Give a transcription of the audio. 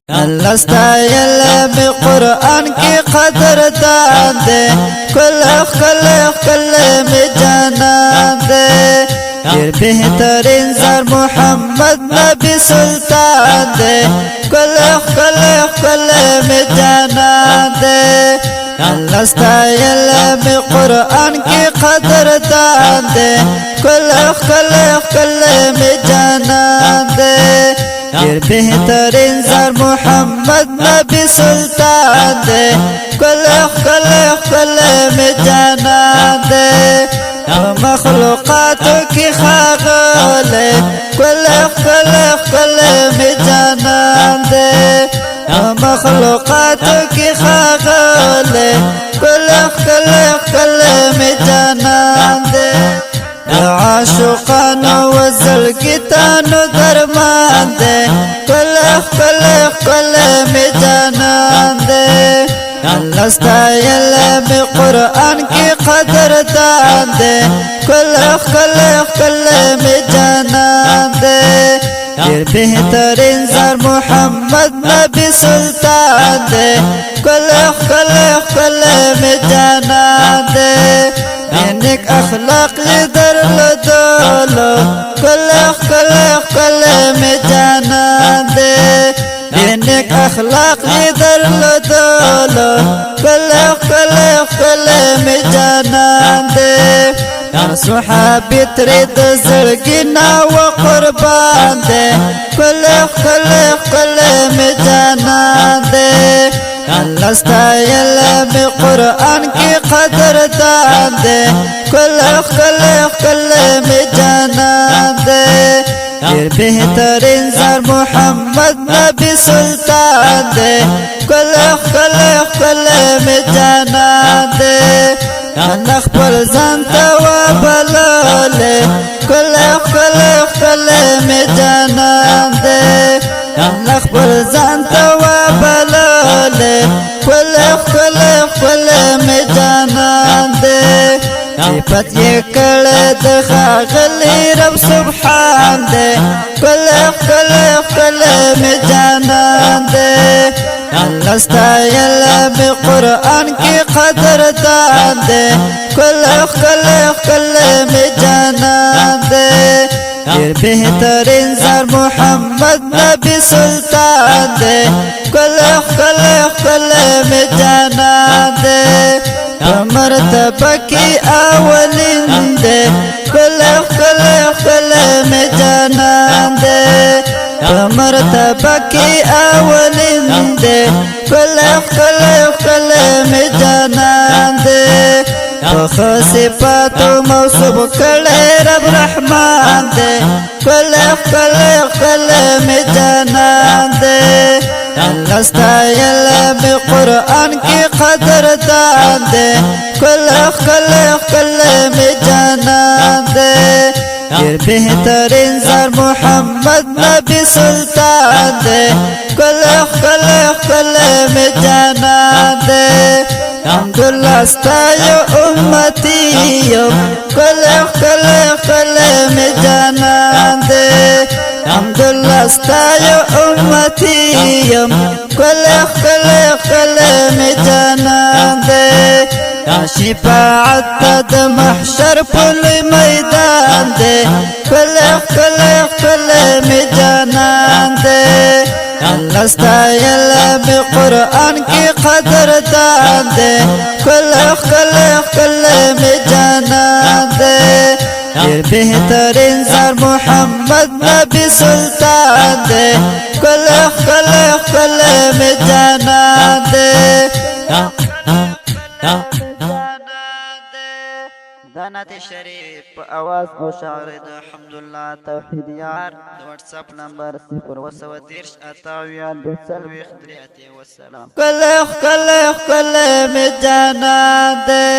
الله ستایل بقرآن کی قدردان دے کل می جانان دے دیر بہترین زر محمد نبی سلطان دے کل می جانان دے الله ستایل بقرآن کی قدردان دے کل می جانان دے دیر بہترین زر محمد نبی سلطان دے کل میں جانان دے مخلوقاتو کی خاغلے کل میں جانان دے مخلوقاتو کی خاغلے کل میں جانان دے عاشقانو وزلگتانو درمان دے کل میں جانان دے اللہ ستایل بقرآن کی قدردان دے کل میں جانان دے دیر بہترین زر محمد نبی سلطان دے کل میں جانان دے نیک اخلاق در لدولو کل میں جانان دے نیک اخلاق در لدولو کل میں جانان دے صحابی ترید زرگینا و قربان دے کل میں جانان دے اللہ ستایل بقرآن کی قدردان دے کل میں جانان دے دیر بہترین زر محمد نبی سلطان دے کل میں جانان دے نخ پر زانتا و بلولے کل میں جانان دے نخ پر زانتا و بلولے کل میں جانان دے صفت یہ کڑد خاغلی رب سبحان دے کل میں جانان دے اللہ ستایل بقرآن کی قدردان دے کل میں جانان دے دیر بہترین زر محمد نبی سلطان دے کل میں جانان دے مرتبہ کی اولین دے کل میں جانان دے مرتبہ کی اولین دے کل میں جانان دے صفاتو موصوب کڑے رب رحمان دے کل میں جانان دے اللہ ستایل بقرآن کی قدردان دے کل میں جانان دے دیر بہترین زر محمد نبی سلطان دے کل میں جانان دے الحمدللہ ستایو امتیو کل میں جانان دے الحمدللہ ستایو امتیو کل میں جانان دے شفاعت د محشر پل میدان دے کل میں جانان دے اللہ ستایل بقرآن کی قدردان دے کل میں جانان دے دیر بہترین زر محمد نبی سلطان دے کل میں جانان دے دانات شریف آواز او شعر دا حمداللہ توحید یار واٹس اپ نمبر 0 اتاویان بسلویخ دریاتی والسلام کل میں جانان دے